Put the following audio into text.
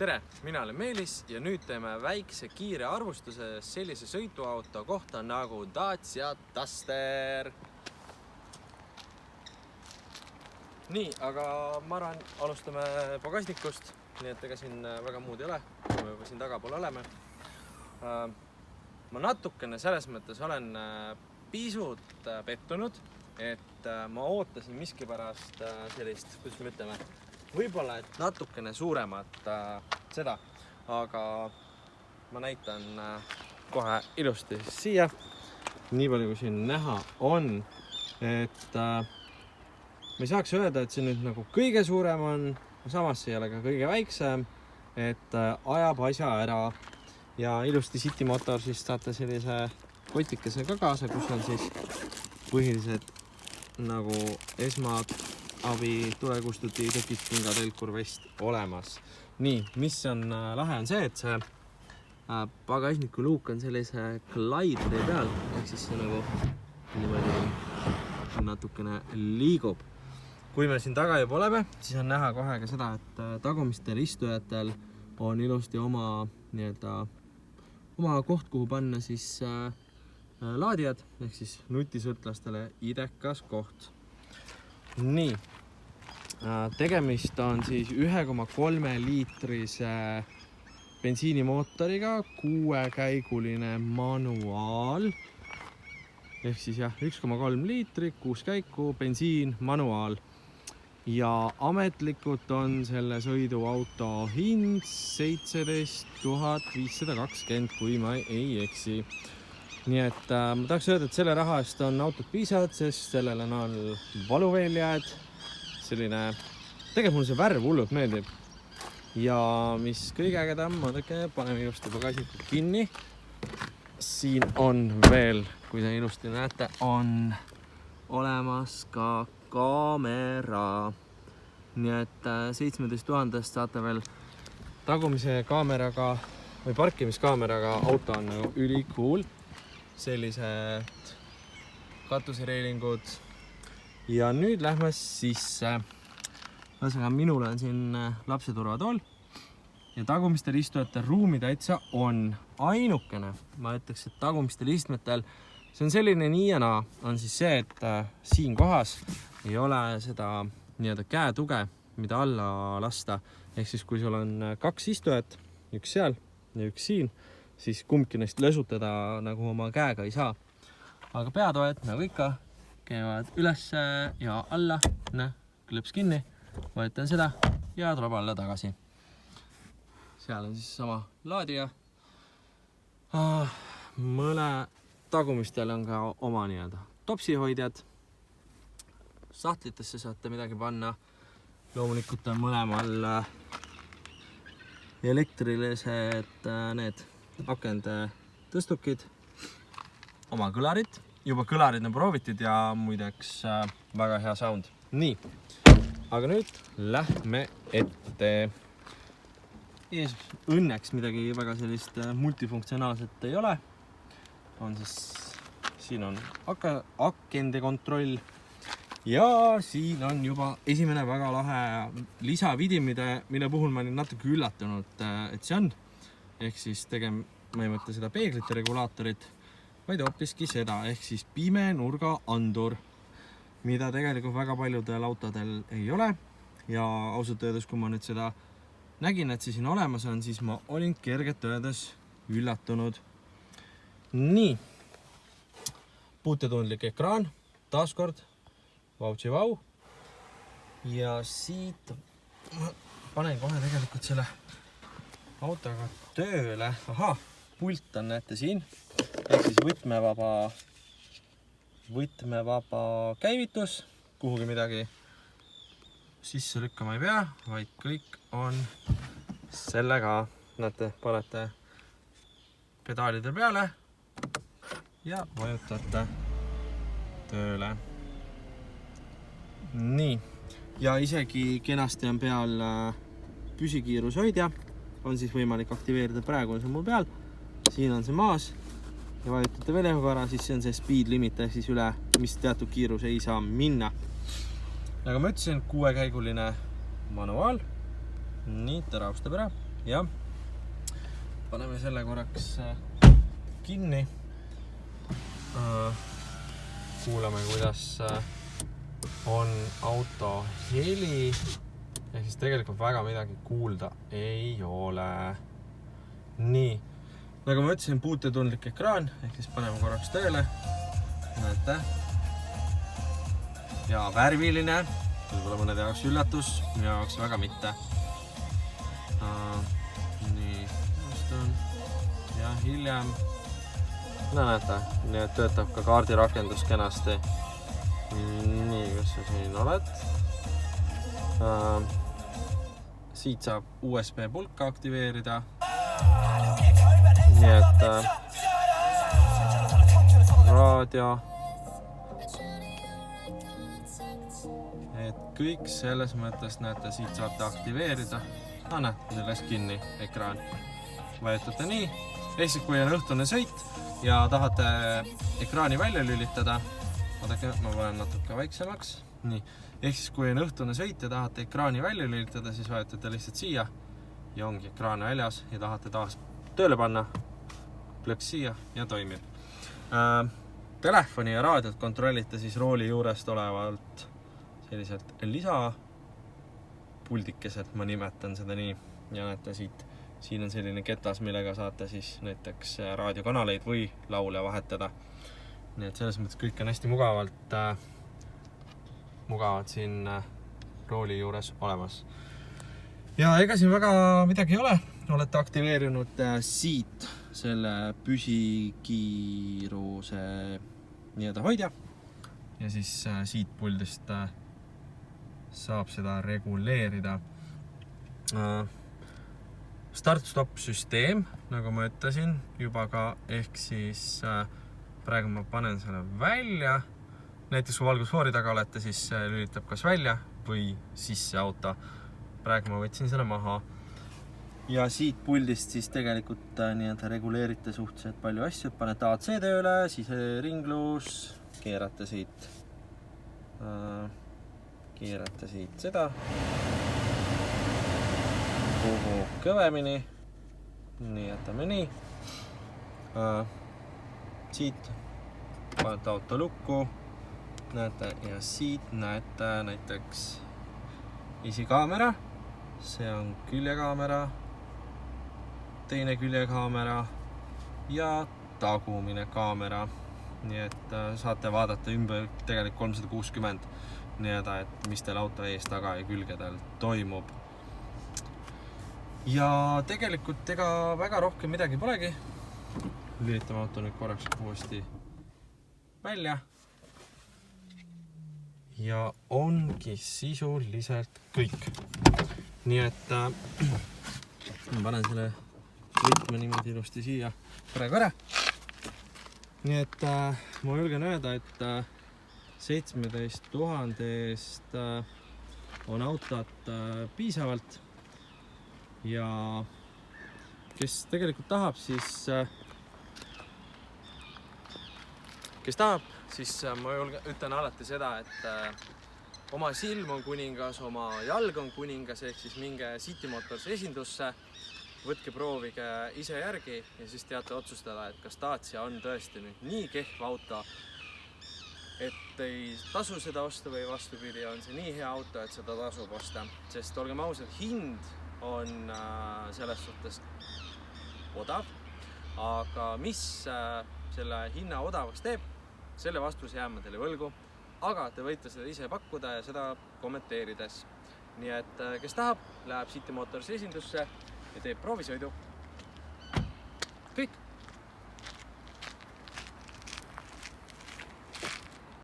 Tere, mina olen Meelis ja nüüd teeme väikse kiire arvustuse sellise sõituauto kohta nagu Dacia Duster. Nii, aga ma arvan, alustame pagasnikust, nii et ega siin väga muud ei ole, kui me juba siin tagapool oleme. Ma natukene selles mõttes olen pisut pettunud, et ma ootasin miskipärast sellist, kuidas me ütleme, võib-olla et natukene suuremat seda, aga ma näitan kohe ilusti siia. Nii palju kui siin näha on, et ma ei saaks öelda, et see nüüd nagu kõige suurem on, samas see ei ole ka kõige väiksem, et ajab asja ära ja ilusti City Motor siis saate sellise kotikese ka kaasa, kus on siis põhilised nagu esmaabi, tulekustuti, tekistinga, telkur, vest olemas. Nii, mis on lahe on see, et see pagasniku luuk on sellise glideri peal, ehk siis see nagu niimoodi natukene liigub. Kui me siin taga juba oleme, siis on näha kohe ka seda, et tagumistel istujatel on ilusti oma koht, kuhu panna siis laadijad, ehk siis nutisõltlastele idekas koht. Nii, tegemist on siis 1,3 liitrise bensiinimootoriga, 6-käiguline manuaal, ehk siis jah, 1,3 liitrit, 6 käiku, bensiin, manuaal. Ja ametlikult on selle sõiduauto hind 17 520, kui ma ei eksi. Nii et ma tahaks öelda, et selle raha eest on autot piisavad, sest sellele on all valuväljad, selline, tegelikult mulle see värv hullult meeldib. Ja mis kõige ägedam, paneme ilusti pagasnikud kinni. Siin on veel, kui te ilusti näete, on olemas ka kaamera. Nii et 17 000 saate veel tagumise kaameraga või parkimiskaameraga auto on nagu ülikool. Sellised katusereilingud ja nüüd lähme sisse. Minul on siin lapseturvatool ja tagumistel istujatel ruumi täitsa on ainukene. Ma ütleks, et tagumistel istmetel see on selline nii ja naa, on siis see, et siin kohas ei ole seda käetuge, mida alla lasta. Ehk siis kui sul on 2 istujat, üks seal ja üks siin, siis kumbki neist lösutada nagu oma käega ei saa. Aga peatoed, nagu ikka, käivad üles ja alla, klõps kinni, vajutan seda ja tuleb alla tagasi. Seal on siis sama laadija. Mõne tagumistel on ka oma topsihoidjad. Sahtlitesse saate midagi panna. Loomulikult on mõlemal elektrilised need akende tõstukid, oma kõlarid. Juba kõlarid on proovitud ja muideks väga hea sound. Nii, aga nüüd lähme ette. Ees õnneks midagi väga sellist multifunktsionaalset ei ole. On siis, siin on akende kontroll ja siin on juba esimene väga lahe lisavidi, mille puhul ma olin natuke üllatunud, et see on. Ehk siis ma ei mõtle seda peeglite regulaatorit, vaid hoopiski seda, ehk siis pime nurga andur, mida tegelikult väga paljudel autodel ei ole. Ja ausalt öeldes, kui ma nüüd seda nägin, et see siin olemas on, siis ma olin kergelt öeldes üllatunud. Nii, puutetundlik ekraan, taaskord, vau. Ja siit panen kohe tegelikult selle autoga tööle. Pult on näete siin, ehk siis võtmevaba käivitus, kuhugi midagi sisse lükkama ei pea, vaid kõik on sellega, näete, panete pedaalide peale ja vajutate tööle. Nii, ja isegi kenasti on peal püsikiirushoidja, on siis võimalik aktiveerida, praegu on see mul peal, siin on see maas ja vajutate veel ühe korra, siis see on see speed limit, ehk siis üle, mis teatud kiirus ei saa minna. Nagu ma ütlesin, 6-käiguline manuaal, nii, tere austab ära. jah, paneme selle korraks kinni. Kuulame, kuidas on auto heli. Ehk siis tegelikult väga midagi kuulda ei ole. Nii, nagu ma ütlesin, puutetundlik ekraan, ehk siis paneme korraks tööle. Näete. Ja värviline, võib-olla mõnede jaoks üllatus, minu jaoks väga mitte. Nii, vastan. Ja hiljem. No näete, nii et töötab ka kaardirakendus kenasti. Nii, kus sa siin oled? Siit saab USB pulka aktiveerida. Nii et raadio. Et kõik selles mõttes näete, siit saate aktiveerida. Näete, selles kinni ekraan. Vajutate nii. Ehk siis, kui on õhtune sõit ja tahate ekraani välja lülitada, vaadake, ma panen natuke väiksemaks. Nii. Ehk siis, kui on õhtune sõit ja tahate ekraani välja lülitada, siis vajutate lihtsalt siia ja ongi ekraan väljas ja tahate taas tööle panna. Plõks siia ja toimib. Telefoni ja raadiot kontrollite siis rooli juurest olevalt selliselt lisapuldikeselt, ma nimetan seda nii. Ja näete siit, siin on selline ketas, millega saate siis näiteks raadiokanaleid või laule vahetada. Nii et selles mõttes kõik on hästi mugavad siin rooli juures olemas. Ja ega siin väga midagi ei ole. Olete aktiveerinud siit selle püsikiiruse nii-öelda hoidja. Ja siis siit puldist saab seda reguleerida. Start-stop süsteem, nagu ma ütlesin juba ka, ehk siis praegu ma panen selle välja. Näiteks kui valgusfoori taga olete, siis lülitab kas välja või sisse auto. Praegu ma võtsin selle maha. Ja siit puldist siis tegelikult nii-öelda reguleerite suhteliselt palju asju. Panete AC tööle, siseringlus, keerate siit seda. Kuhu kõvemini. Nii jätame nii. Siit panete auto lukku. Näete, ja siit näete näiteks esikaamera. See on küljekaamera, teine küljekaamera ja tagumine kaamera. Nii et saate vaadata ümber tegelikult 360 nii-öelda, et mis teil auto ees, taga ja külgedel toimub. Ja tegelikult ega väga rohkem midagi polegi. Lülitame auto nüüd korraks uuesti välja. Ja ongi sisuliselt kõik. Nii et ma panen selle võtme niimoodi ilusti siia praegu ära. Nii et ma julgen öelda, et 17 000 eest on autot piisavalt. Ja kes tegelikult tahab, siis ma ütlen alati seda, et oma silm on kuningas, oma jalg on kuningas, ehk siis minge City Motors esindusse, võtke proovige ise järgi ja siis teate otsustada, et kas Dacia on tõesti nii kehv auto, et ei tasu seda osta või vastupidi, on see nii hea auto, et seda tasub osta. Sest olgem ausad, hind on selles suhtes odav, aga mis selle hinna odavaks teeb, selle vastuse jääme teile võlgu, aga te võite seda ise pakkuda ja seda kommenteerides. Nii et kes tahab, läheb City Motors esindusse ja teeb proovisõidu. Kõik!